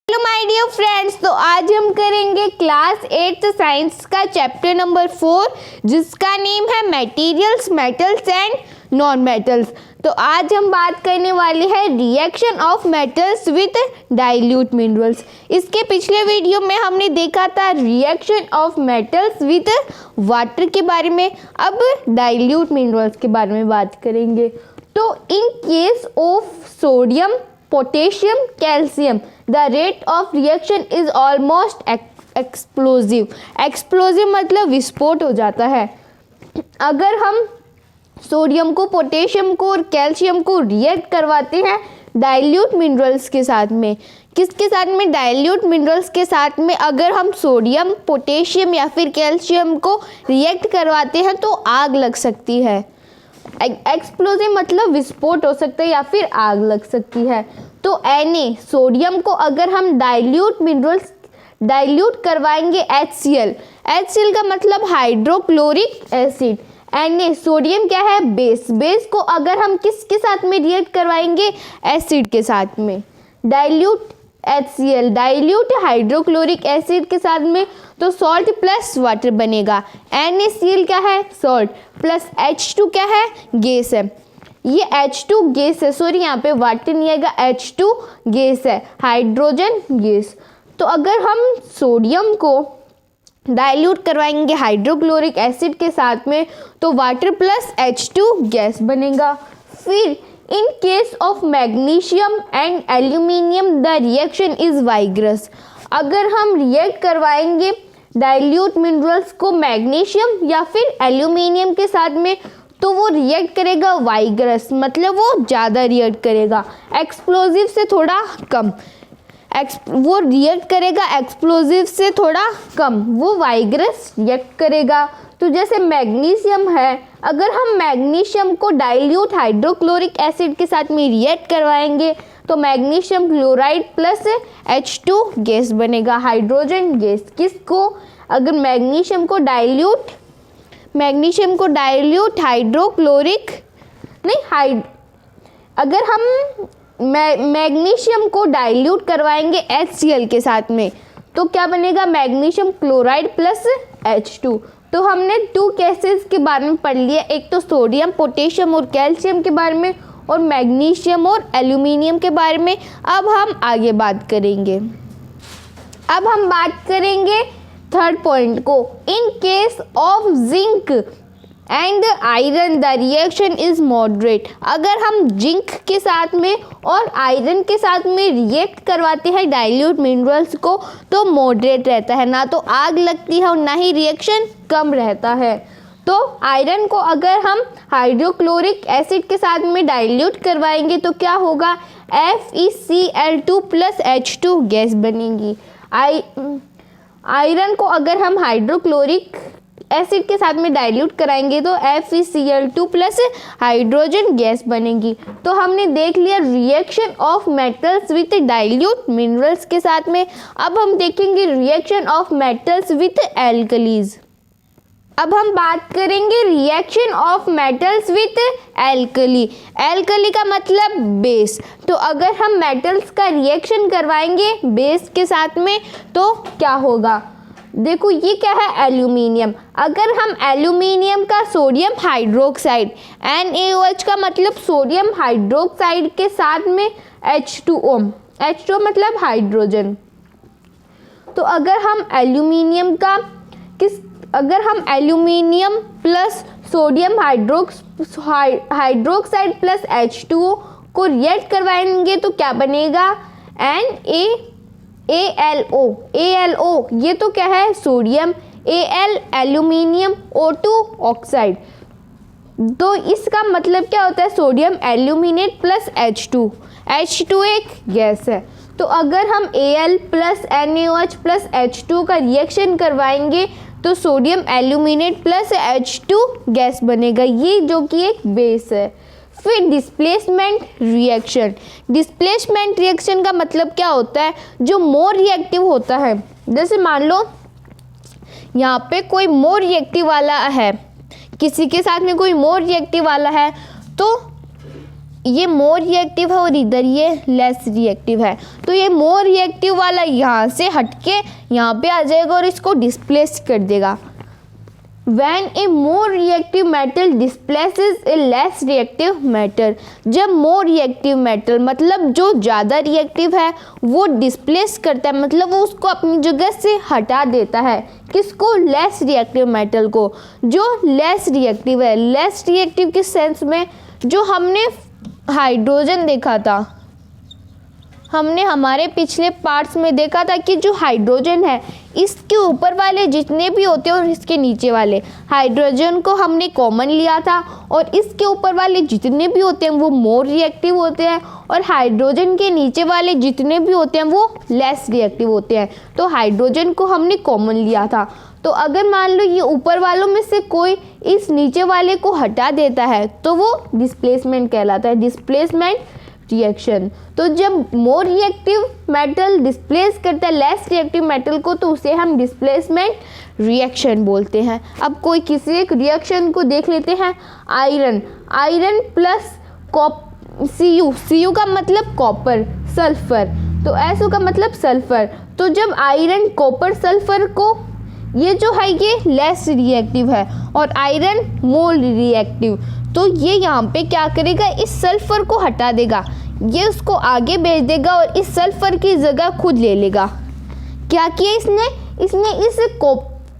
Hello my dear friends, तो आज हम करेंगे क्लास 8 साइंस का चैप्टर नंबर 4 जिसका नेम है materials, metals and non metals. तो आज हम बात करने वाले हैं reaction of metals with dilute minerals. इसके पिछले वीडियो में हमने देखा था reaction of metals with water के बारे में। अब डाइल्यूट मिनरल्स के बारे में बात करेंगे। तो इन case of sodium, potassium, calcium the rate of reaction is almost explosive. Explosive मतलब विस्फोट हो जाता है। अगर हम सोडियम को, पोटेशियम को और कैल्शियम को रिएक्ट करवाते हैं डाइल्यूट मिनरल्स के साथ में, किसके साथ में? डाइल्यूट मिनरल्स के साथ में अगर हम सोडियम, पोटेशियम या फिर कैल्शियम को रिएक्ट करवाते हैं तो आग लग सकती है। एक्सप्लोजिव मतलब विस्फोट हो सकता है या फिर आग लग सकती है। तो Na, सोडियम को अगर हम डाइल्यूट करवाएंगे HCl का मतलब हाइड्रोक्लोरिक एसिड। Na, सोडियम क्या है? बेस को अगर हम किसके साथ में रिएक्ट करवाएंगे? एसिड के साथ में। Dilute HCl, dilute hydrochloric acid के साथ में, तो सॉल्ट प्लस वाटर बनेगा। NaCl क्या है? सॉल्ट प्लस H2 क्या है? गैस है। ये H2 गैस है, सॉरी यहाँ पे वाटर नहीं आएगा, H2 गैस है, हाइड्रोजन गैस। तो अगर हम सोडियम को डाइल्यूट करवाएंगे हाइड्रोक्लोरिक एसिड के साथ में तो वाटर प्लस H2 गैस बनेगा। फिर in case of magnesium and aluminium the reaction is vigorous. अगर हम रिएक्ट करवाएंगे डाइल्यूट मिनरल्स को मैग्नीशियम या फिर एल्यूमिनियम के साथ में तो वो रिएक्ट करेगा वाइग्रस, मतलब वो ज़्यादा रिएक्ट करेगा, एक्सप्लोजिव से थोड़ा कम। वो रिएक्ट करेगा एक्सप्लोजिव से थोड़ा कम, वो वाइग्रस रिएक्ट करेगा। तो जैसे मैग्नीशियम है, अगर हम मैग्नीशियम को डाइल्यूट हाइड्रोक्लोरिक एसिड के साथ में रिएक्ट करवाएंगे तो magnesium chloride plus H2 gas बनेगा, हाइड्रोजन गैस। किसको? अगर मैग्नीशियम को डाइल्यूट हाइड्रोक्लोरिक अगर हम मैग्नीशियम को डाइल्यूट करवाएंगे HCl के साथ में तो क्या बनेगा? Magnesium chloride plus H2। तो हमने 2 केसेस के बारे में पढ़ लिया, एक तो सोडियम, पोटेशियम और कैल्शियम के बारे में और मैग्नीशियम और एल्यूमिनियम के बारे में। अब हम आगे बात करेंगे। अब हम बात करेंगे थर्ड पॉइंट को। इन case of zinc and iron the reaction is moderate. अगर हम जिंक के साथ में और आयरन के साथ में रिएक्ट करवाते हैं डाइल्यूट मिनरल्स को तो मॉडरेट रहता है, ना तो आग लगती है और ना ही रिएक्शन कम रहता है। तो आयरन को अगर हम हाइड्रोक्लोरिक एसिड के साथ में डाइल्यूट करवाएंगे तो क्या होगा? FeCl2 प्लस H2 गैस बनेगी। आयरन को अगर हम हाइड्रोक्लोरिक एसिड के साथ में डाइल्यूट कराएंगे तो FeCl2 प्लस हाइड्रोजन गैस बनेगी। तो हमने देख लिया reaction of metals with dilute minerals के साथ में। अब हम देखेंगे reaction of metals with alkalis. अब हम बात करेंगे reaction of metals with alkali. Alkali का मतलब बेस। तो अगर हम मेटल्स का रिएक्शन करवाएंगे बेस के साथ में तो क्या होगा? देखो ये क्या है? एल्यूमिनियम। अगर हम एल्यूमिनियम का सोडियम हाइड्रोक्साइड, NaOH का मतलब सोडियम हाइड्रोक्साइड के साथ में H2O मतलब हाइड्रोजन। तो अगर हम aluminium plus sodium hydroxide plus H2O को रिएक्ट करवाएंगे तो क्या बनेगा? ALO। ये तो क्या है? Sodium, Al aluminium, O2 oxide. तो इसका मतलब क्या होता है? सोडियम एल्यूमिनेट प्लस H2 एक गैस है। तो अगर हम Al plus NaOH plus H2 का रिएक्शन करवाएंगे तो sodium aluminate plus H2 gas बनेगा, ये जो कि एक बेस है। फिर डिस्प्लेसमेंट रिएक्शन का मतलब क्या होता है? जो मोर रिएक्टिव होता है। जैसे मान लो यहाँ पे कोई मोर रिएक्टिव वाला है, किसी के साथ में कोई मोर रिएक्टिव वाला है तो ये मोर रिएक्टिव है और इधर ये लेस रिएक्टिव है। तो ये मोर रिएक्टिव वाला यहाँ से हटके यहाँ पे आ जाएगा और इसको डिस्प्लेस कर देगा। When a more reactive metal displaces a less reactive metal, जब more reactive metal मतलब जो ज़्यादा रिएक्टिव है वो डिस्प्लेस करता है, मतलब वो उसको अपनी जगह से हटा देता है। किसको? लेस रिएक्टिव मेटल को। जो लेस रिएक्टिव है, लेस रिएक्टिव किस सेंस में? जो हमने हाइड्रोजन देखा था, हमने हमारे पिछले पार्ट्स में देखा था कि जो हाइड्रोजन है इसके ऊपर वाले जितने भी होते हैं और इसके नीचे वाले, हाइड्रोजन को हमने कॉमन लिया था और इसके ऊपर वाले जितने भी होते हैं वो मोर रिएक्टिव होते हैं और हाइड्रोजन के नीचे वाले जितने भी होते हैं वो लेस रिएक्टिव होते हैं। तो हाइड्रोजन को हमने कॉमन लिया था। तो अगर मान लो ये ऊपर वालों में से कोई इस नीचे वाले को हटा देता है तो वो डिस्प्लेसमेंट कहलाता है, डिस्प्लेसमेंट रिएक्शन। तो जब मोर रिएक्टिव मेटल डिस्प्लेस करता है लेस रिएक्टिव मेटल को तो उसे हम डिस्प्लेसमेंट रिएक्शन बोलते हैं। अब कोई किसी एक रिएक्शन को देख लेते हैं। आयरन प्लस Cu का मतलब कॉपर, सल्फर, तो SO का मतलब सल्फर। तो जब आयरन कॉपर सल्फर को, ये जो है ये लेस रिएक्टिव है और आयरन मोर रिएक्टिव, तो ये यहाँ पे क्या करेगा, इस सल्फर को हटा देगा, ये उसको आगे भेज देगा और इस सल्फर की जगह खुद ले लेगा। क्या किया इसने इस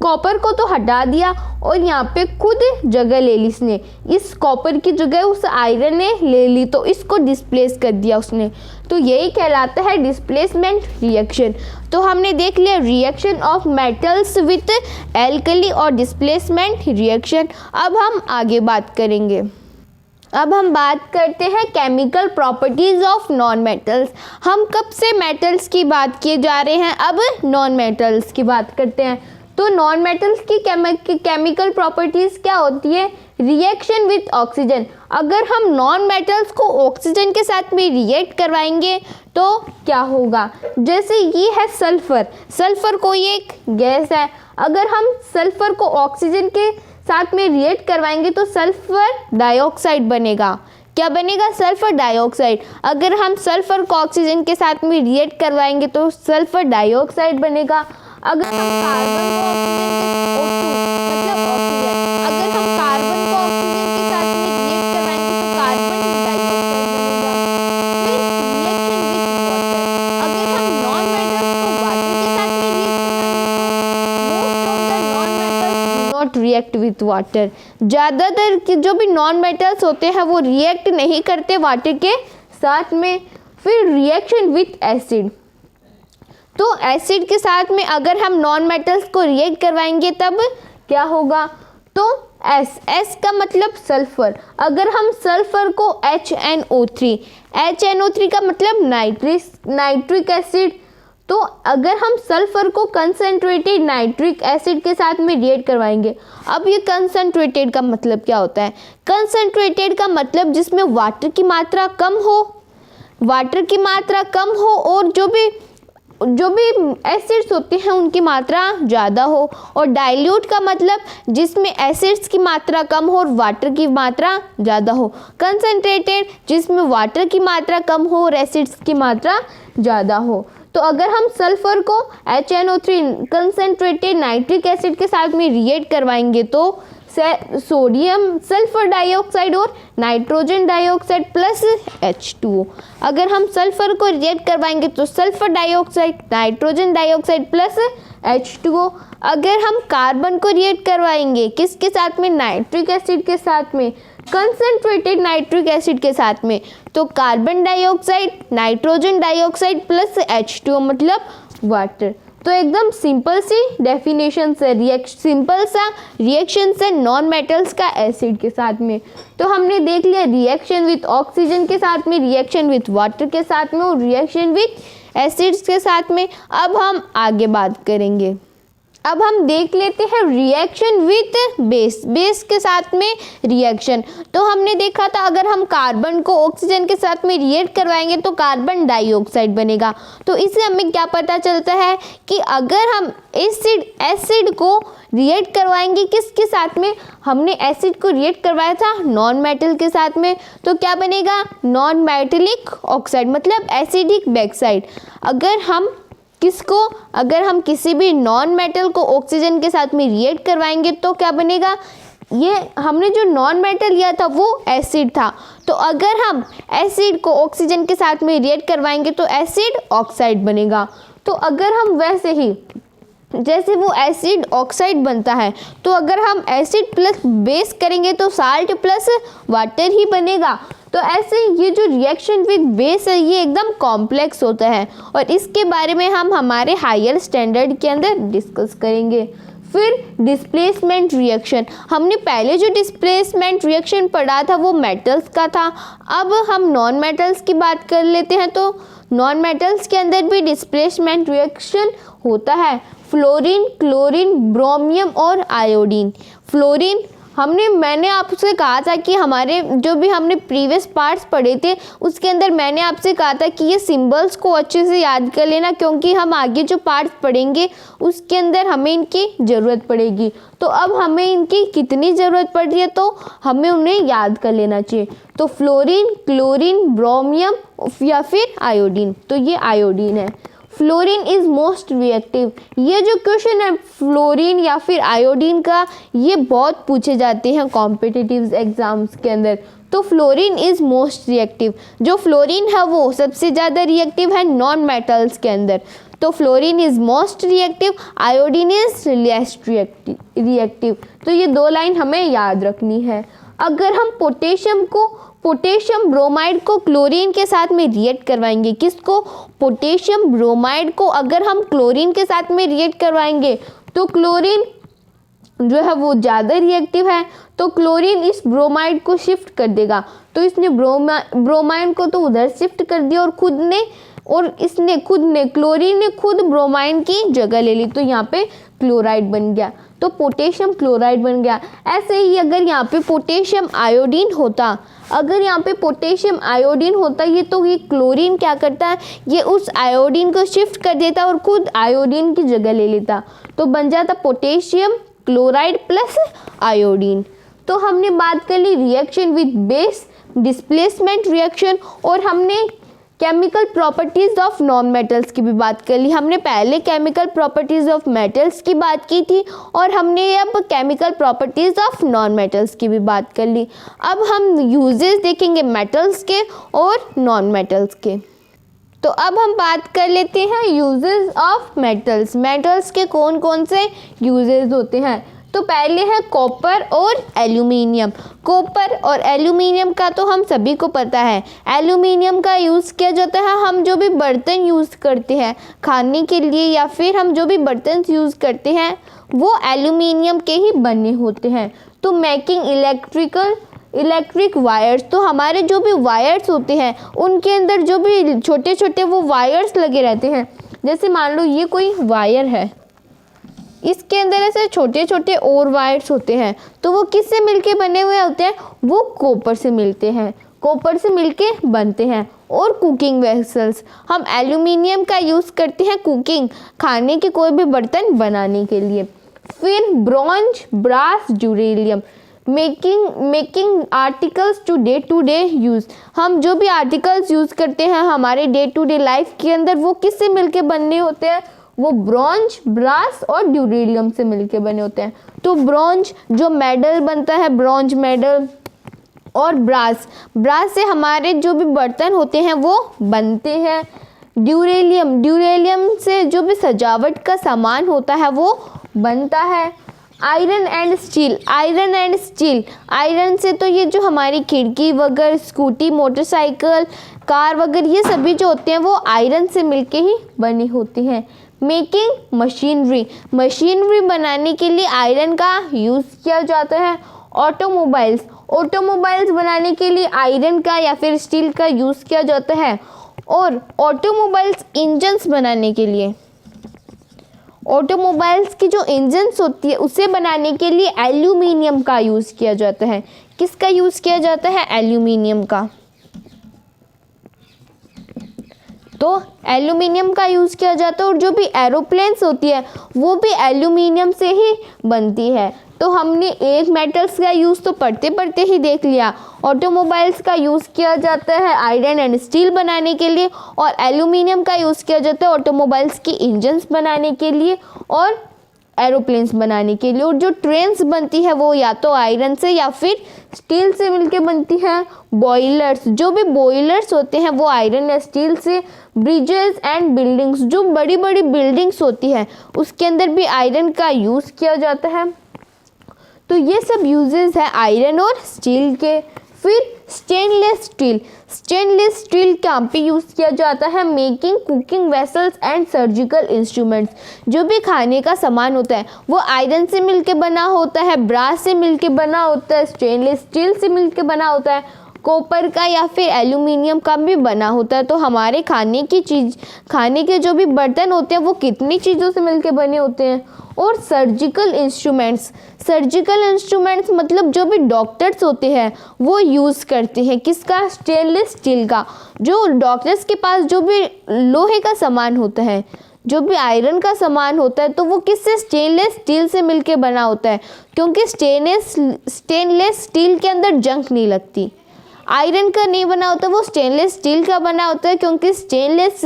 कॉपर को तो हटा दिया और यहाँ पे खुद जगह ले ली इसने, इस कॉपर की जगह उस आयरन ने ले ली तो इसको डिस्प्लेस कर दिया उसने। तो यही कहलाता है डिस्प्लेसमेंट रिएक्शन। तो हमने देख लिया reaction of metals with alkali और डिस्प्लेसमेंट रिएक्शन। अब हम आगे बात करेंगे। अब हम बात करते हैं chemical properties of non metals. हम कब से मेटल्स की बात किए जा रहे हैं, अब नॉन मेटल्स की बात करते हैं। तो नॉन मेटल्स की केमिकल प्रॉपर्टीज़ क्या होती है? Reaction with oxygen. अगर हम नॉन मेटल्स को ऑक्सीजन के साथ में रिएक्ट करवाएंगे तो क्या होगा? जैसे ये है सल्फर कोई एक गैस है, अगर हम सल्फर को ऑक्सीजन के साथ में रिएक्ट करवाएंगे तो सल्फर डाइऑक्साइड बनेगा। क्या बनेगा? Sulphur dioxide. अगर हम सल्फर को ऑक्सीजन के साथ में रिएक्ट करवाएंगे तो सल्फर डाइऑक्साइड बनेगा। अगर हम कार्बन को अगर हम कार्बन को ऑक्सीजन के साथ में रिएक्ट करवाएंगे तो कार्बन डाइऑक्साइड बनेगा। फिर रिएक्शन विथ वाटर, अगर हम नॉन मेटल्स को वाटर के साथ में रिएक्ट करवाएंगे तो most of the non metals do not react with water. ज़्यादातर जो भी नॉन मेटल्स होते हैं वो रिएक्ट नहीं करते वाटर के साथ में। फिर रिएक्शन विथ एसिड, तो एसिड के साथ में अगर हम नॉन मेटल्स को रिएक्ट करवाएंगे तब क्या होगा? तो एस का मतलब सल्फर, अगर हम सल्फर को HNO3 का मतलब नाइट्रिक एसिड, तो अगर हम सल्फर को कंसनट्रेटेड नाइट्रिक एसिड के साथ में रिएक्ट करवाएंगे। अब ये कंसनट्रेटेड का मतलब क्या होता है? कंसनट्रेटेड का मतलब जिसमें वाटर की मात्रा कम हो और जो भी एसिड्स होते हैं उनकी मात्रा ज़्यादा हो। और डाइल्यूट का मतलब जिसमें एसिड्स की मात्रा कम हो और वाटर की मात्रा ज़्यादा हो। कंसनट्रेटेड जिसमें वाटर की मात्रा कम हो और एसिड्स की मात्रा ज़्यादा हो। तो अगर हम सल्फर को HNO3 कंसनट्रेटेड नाइट्रिक एसिड के साथ में रिएक्ट करवाएंगे तो सोडियम सल्फर डाइऑक्साइड और नाइट्रोजन डाइऑक्साइड प्लस H2O। अगर हम सल्फर को रिएक्ट करवाएंगे तो sulphur dioxide, nitrogen dioxide plus H2O। अगर हम कार्बन को रिएक्ट करवाएंगे किसके साथ में? नाइट्रिक एसिड के साथ में, कंसनट्रेटेड नाइट्रिक एसिड के साथ में, तो carbon dioxide, nitrogen dioxide plus H2O मतलब वाटर। तो एकदम सिंपल सी डेफिनेशन से सिंपल सा रिएक्शन से नॉन मेटल्स का एसिड के साथ में। तो हमने देख लिया रिएक्शन विथ ऑक्सीजन के साथ में, रिएक्शन विथ वाटर के साथ में और रिएक्शन विथ एसिड्स के साथ में। अब हम आगे बात करेंगे। अब हम देख लेते हैं रिएक्शन विथ बेस, बेस के साथ में रिएक्शन। तो हमने देखा था अगर हम कार्बन को ऑक्सीजन के साथ में रिएक्ट करवाएंगे तो कार्बन डाइऑक्साइड बनेगा। तो इससे हमें क्या पता चलता है कि अगर हम एसिड को रिएक्ट करवाएंगे किसके साथ में, हमने एसिड को रिएक्ट करवाया था नॉन मेटल के साथ में, तो क्या बनेगा, नॉन मेटेलिक ऑक्साइड, मतलब एसिडिक बैक्साइड। अगर हम किसी भी नॉन मेटल को ऑक्सीजन के साथ में रिएक्ट करवाएंगे तो क्या बनेगा, ये हमने जो नॉन मेटल लिया था वो एसिड था, तो अगर हम एसिड को ऑक्सीजन के साथ में रिएक्ट करवाएंगे तो एसिड ऑक्साइड बनेगा। तो अगर हम वैसे ही जैसे वो एसिड ऑक्साइड बनता है, तो अगर हम एसिड प्लस बेस करेंगे तो साल्ट प्लस वाटर ही बनेगा। तो ऐसे ये जो रिएक्शन विद बेस है ये एकदम कॉम्प्लेक्स होता है और इसके बारे में हम हमारे हायर स्टैंडर्ड के अंदर डिस्कस करेंगे। फिर डिस्प्लेसमेंट रिएक्शन, हमने पहले जो डिस्प्लेसमेंट रिएक्शन पढ़ा था वो मेटल्स का था, अब हम नॉन मेटल्स की बात कर लेते हैं। तो नॉन मेटल्स के अंदर भी डिस्प्लेसमेंट रिएक्शन होता है। फ्लोरीन, क्लोरीन, ब्रोमियम और आयोडीन। फ्लोरीन मैंने आपसे कहा था कि हमने प्रीवियस पार्ट्स पढ़े थे उसके अंदर मैंने आपसे कहा था कि ये सिंबल्स को अच्छे से याद कर लेना, क्योंकि हम आगे जो पार्ट्स पढ़ेंगे उसके अंदर हमें इनकी ज़रूरत पड़ेगी। तो अब हमें इनकी कितनी ज़रूरत पड़ रही है तो हमें उन्हें याद कर लेना चाहिए। तो फ्लोरीन, क्लोरीन, ब्रोमियम या फिर आयोडीन, तो ये आयोडीन है। फ्लोरीन इज़ मोस्ट रिएक्टिव, ये जो क्वेश्चन है फ्लोरीन या फिर आयोडीन का ये बहुत पूछे जाते हैं कॉम्पिटिटिव एग्जाम्स के अंदर। तो फ्लोरीन इज़ मोस्ट रिएक्टिव, जो फ्लोरीन है वो सबसे ज़्यादा रिएक्टिव है नॉन मेटल्स के अंदर। तो fluorine is most reactive, iodine is less reactive. तो ये दो लाइन हमें याद रखनी है। अगर हम पोटेशियम ब्रोमाइड को क्लोरीन के साथ में रिएक्ट करवाएंगे, किसको, पोटेशियम ब्रोमाइड को अगर हम क्लोरीन के साथ में रिएक्ट करवाएंगे तो क्लोरीन जो है वो ज़्यादा रिएक्टिव है, तो क्लोरीन इस ब्रोमाइड को शिफ्ट कर देगा। तो इसने ब्रोमाइड को तो उधर शिफ्ट कर दिया और क्लोरीन ने खुद ब्रोमाइड की जगह ले ली, तो यहाँ पे क्लोराइड बन गया, तो पोटेशियम क्लोराइड बन गया। ऐसे ही अगर यहाँ पे पोटेशियम आयोडीन होता, ये क्लोरीन क्या करता है, ये उस आयोडीन को शिफ्ट कर देता और खुद आयोडीन की जगह ले लेता, तो बन जाता पोटेशियम क्लोराइड प्लस आयोडीन। तो हमने बात कर ली reaction with base, displacement reaction, और हमने chemical properties of non metals की भी बात कर ली। हमने पहले केमिकल प्रॉपर्टीज़ ऑफ मेटल्स की बात की थी और हमने अब chemical properties of non metals की भी बात कर ली। अब हम यूजेस देखेंगे मेटल्स के और नॉन मेटल्स के। तो अब हम बात कर लेते हैं यूजेस ऑफ मेटल्स। मेटल्स के कौन कौन से यूजेस होते हैं। तो पहले है कॉपर और एल्यूमिनियम। कॉपर और एल्यूमिनियम का तो हम सभी को पता है। एल्यूमिनियम का यूज़ किया जाता है हम जो भी बर्तन यूज़ करते हैं खाने के लिए, या फिर हम जो भी बर्तन यूज़ करते हैं वो एल्यूमिनियम के ही बने होते हैं। तो मेकिंग इलेक्ट्रिक वायर्स, तो हमारे जो भी वायर्स होते हैं उनके अंदर जो भी छोटे छोटे वो वायर्स लगे रहते हैं। जैसे मान लो ये कोई वायर है, इसके अंदर ऐसे छोटे छोटे और वायर्स होते हैं, तो वो किससे मिलके बने हुए होते हैं, वो कॉपर से मिलके बनते हैं। और कुकिंग वेसल्स, हम एल्यूमिनियम का यूज़ करते हैं कुकिंग, खाने के कोई भी बर्तन बनाने के लिए। फिर bronze, brass, duralumin, making articles to day use, हम जो भी आर्टिकल्स यूज़ करते हैं हमारे डे टू डे लाइफ के अंदर वो किससे मिलके बने होते हैं, वो ब्रॉन्ज, ब्रास और ड्यूरेलियम से मिलके बने होते हैं। तो ब्रॉन्ज जो मेडल बनता है, ब्रॉन्ज मेडल, और ब्रास से हमारे जो भी बर्तन होते हैं वो बनते हैं। ड्यूरेलियम से जो भी सजावट का सामान होता है वो बनता है। आयरन एंड स्टील, आयरन से तो ये जो हमारी खिड़की वगैरह, स्कूटी, मोटरसाइकिल, कार वगैरह ये सभी जो होते हैं वो आयरन से मिलके ही बनी होती हैं। मेकिंग मशीनरी बनाने के लिए आयरन का यूज़ किया जाता है। ऑटोमोबाइल्स बनाने के लिए आयरन का या फिर स्टील का यूज़ किया जाता है। और ऑटोमोबाइल्स इंजन्स बनाने के लिए ऑटोमोबाइल्स की जो इंजन्स होती है उसे बनाने के लिए एल्यूमिनियम का यूज़ किया जाता है। किसका यूज़ किया जाता है? एल्यूमिनियम का। तो एल्यूमिनियम का यूज़ किया जाता है और जो भी एरोप्लेन्स होती है वो भी एल्यूमिनियम से ही बनती है। तो हमने एक मेटल्स का यूज़ तो पढ़ते पढ़ते ही देख लिया। ऑटोमोबाइल्स का यूज़ किया जाता है आयरन एंड स्टील बनाने के लिए और एल्यूमिनियम का यूज़ किया जाता है ऑटोमोबाइल्स की इंजन्स बनाने के लिए और एरोप्लेन्स बनाने के लिए। और जो ट्रेन्स बनती है वो या तो आयरन से या फिर स्टील से मिलके बनती है। बॉयलर्स, जो भी बॉयलर्स होते हैं वो आयरन या स्टील से। ब्रिजेस एंड बिल्डिंग्स, जो बड़ी बड़ी बिल्डिंग्स होती है उसके अंदर भी आयरन का यूज़ किया जाता है। तो ये सब यूजेस है आयरन और स्टील के। फिर स्टेनलेस स्टील, स्टेनलेस स्टील कहाँ पे यूज़ किया जाता है? Making cooking vessels and surgical instruments. जो भी खाने का सामान होता है वो आयरन से मिलके बना होता है, ब्रास से मिलके बना होता है, स्टेनलेस स्टील से मिलके बना होता है, कॉपर का या फिर एल्यूमिनियम का भी बना होता है। तो हमारे खाने के जो भी बर्तन होते हैं वो कितनी चीज़ों से मिलके बने होते हैं। और सर्जिकल इंस्ट्रूमेंट्स, सर्जिकल इंस्ट्रूमेंट्स मतलब जो भी डॉक्टर्स होते हैं वो यूज़ करते हैं किसका? स्टेनलेस स्टील का। जो डॉक्टर्स के पास जो भी लोहे का सामान होता है, जो भी आयरन का सामान होता है तो वो किससे? स्टेनलेस स्टील से मिलके बना होता है, क्योंकि स्टेनलेस स्टील के अंदर जंग नहीं लगती। आयरन का नहीं बना होता, वो स्टेनलेस स्टील का बना होता है, क्योंकि स्टेनलेस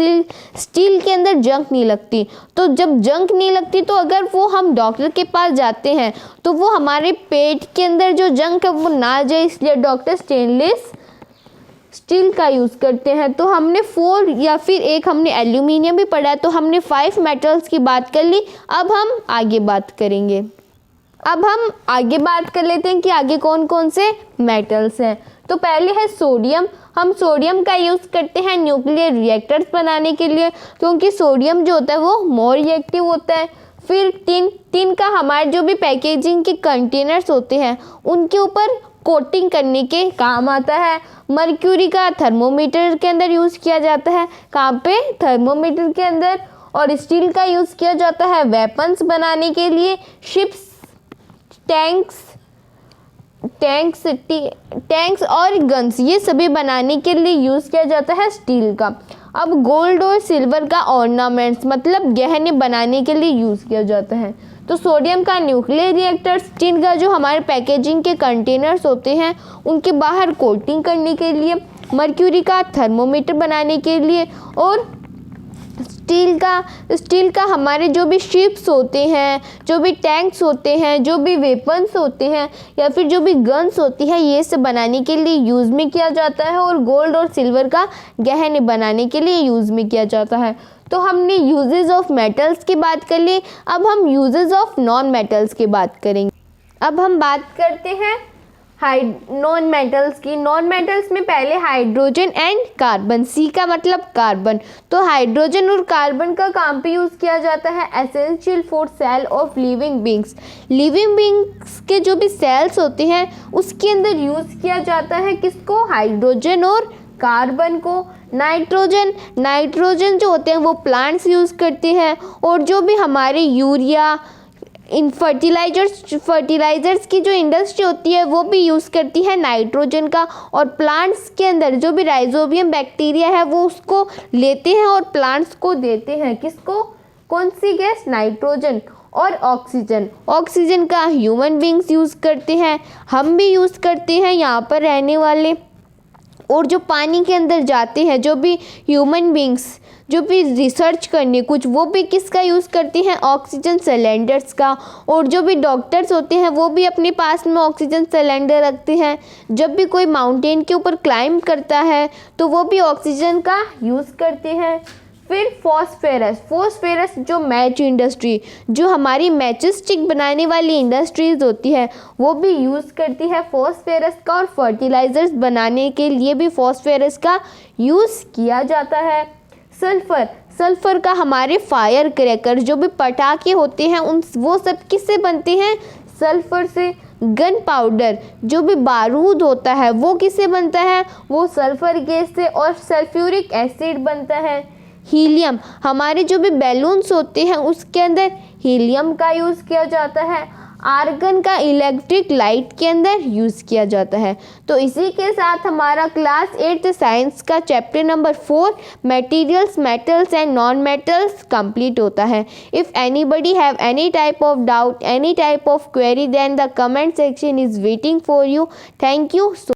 स्टील के अंदर जंग नहीं लगती। तो जब जंग नहीं लगती तो अगर वो हम डॉक्टर के पास जाते हैं तो वो हमारे पेट के अंदर जो जंग है वो ना जाए, इसलिए डॉक्टर स्टेनलेस स्टील का यूज़ करते हैं। तो हमने 4 या फिर एक हमने एल्यूमिनियम भी पढ़ा है। तो हमने 5 मेटल्स की बात कर ली। अब हम आगे बात करेंगे। अब हम आगे बात कर लेते हैं कि आगे कौन कौन से मेटल्स हैं। तो पहले है सोडियम। हम सोडियम का यूज़ करते हैं न्यूक्लियर रिएक्टर्स बनाने के लिए, क्योंकि सोडियम जो होता है वो मोर रिएक्टिव होता है। फिर टिन का हमारे जो भी पैकेजिंग के कंटेनर्स होते हैं उनके ऊपर कोटिंग करने के काम आता है। मर्क्यूरी का थर्मोमीटर के अंदर यूज़ किया जाता है। कहाँ पे? थर्मोमीटर के अंदर। और स्टील का यूज़ किया जाता है वेपन्स बनाने के लिए, शिप्स, टैंक्स और गन्स, ये सभी बनाने के लिए यूज़ किया जाता है स्टील का। अब गोल्ड और सिल्वर का ऑर्नामेंट्स मतलब गहने बनाने के लिए यूज़ किया जाता है। तो सोडियम का न्यूक्लियर रिएक्टर्स, टिन का जो हमारे पैकेजिंग के कंटेनर्स होते हैं उनके बाहर कोटिंग करने के लिए, मर्क्यूरी का थर्मोमीटर बनाने के लिए, और स्टील का हमारे जो भी शिप्स होते हैं, जो भी टैंक्स होते हैं, जो भी वेपन्स होते हैं या फिर जो भी गन्स होती है ये सब बनाने के लिए यूज़ में किया जाता है। और गोल्ड और सिल्वर का गहने बनाने के लिए यूज़ में किया जाता है। तो हमने यूजेस ऑफ मेटल्स की बात कर ली। अब हम यूजेस ऑफ नॉन मेटल्स की बात करेंगे। अब हम बात करते हैं नॉन मेटल्स की। नॉन मेटल्स में पहले हाइड्रोजन एंड कार्बन। सी का मतलब कार्बन। तो हाइड्रोजन और कार्बन का काम पे यूज़ किया जाता है essential for sale of living beings. Living beings के जो भी सेल्स होते हैं उसके अंदर यूज़ किया जाता है किसको? हाइड्रोजन और कार्बन को। नाइट्रोजन जो होते हैं वो प्लांट्स यूज़ करते हैं। और जो भी हमारे यूरिया इन फर्टिलाइजर्स की जो इंडस्ट्री होती है वो भी यूज़ करती है नाइट्रोजन का। और प्लांट्स के अंदर जो भी राइजोबियम बैक्टीरिया है वो उसको लेते हैं और प्लांट्स को देते हैं। किसको? कौन सी गैस? नाइट्रोजन। और ऑक्सीजन का ह्यूमन बींग्स यूज़ करते हैं, हम भी यूज़ करते हैं यहाँ पर रहने वाले। और जो पानी के अंदर जाते हैं जो भी ह्यूमन बींग्स जो भी रिसर्च करने कुछ, वो भी किसका यूज़ करते हैं? ऑक्सीजन सिलेंडर्स का। और जो भी डॉक्टर्स होते हैं वो भी अपने पास में ऑक्सीजन सिलेंडर रखते हैं। जब भी कोई माउंटेन के ऊपर क्लाइंब करता है तो वो भी ऑक्सीजन का यूज़ करते हैं। फिर फॉस्फेरस जो मैच इंडस्ट्री, जो हमारी मैचेस स्टिक बनाने वाली इंडस्ट्रीज़ होती है वो भी यूज़ करती है फॉस्फेरस का। और फर्टिलाइज़र्स बनाने के लिए भी फॉस्फेरस का यूज़ किया जाता है। सल्फ़र का हमारे फायर क्रैकर जो भी पटाखे होते हैं वो सब किससे बनते हैं? सल्फ़र से। गन पाउडर जो भी बारूद होता है वो किससे बनता है? वो सल्फ़र गैस से। और सल्फ्यूरिक एसिड बनता है। हीलियम, हमारे जो भी बैलून्स होते हैं उसके अंदर हीलियम का यूज़ किया जाता है। आर्गन का इलेक्ट्रिक लाइट के अंदर यूज़ किया जाता है। तो इसी के साथ हमारा क्लास 8th साइंस का chapter number 4 materials, metals and non metals complete होता है। If anybody have any type of doubt, any type of query, then the comment section is waiting for you. Thank you.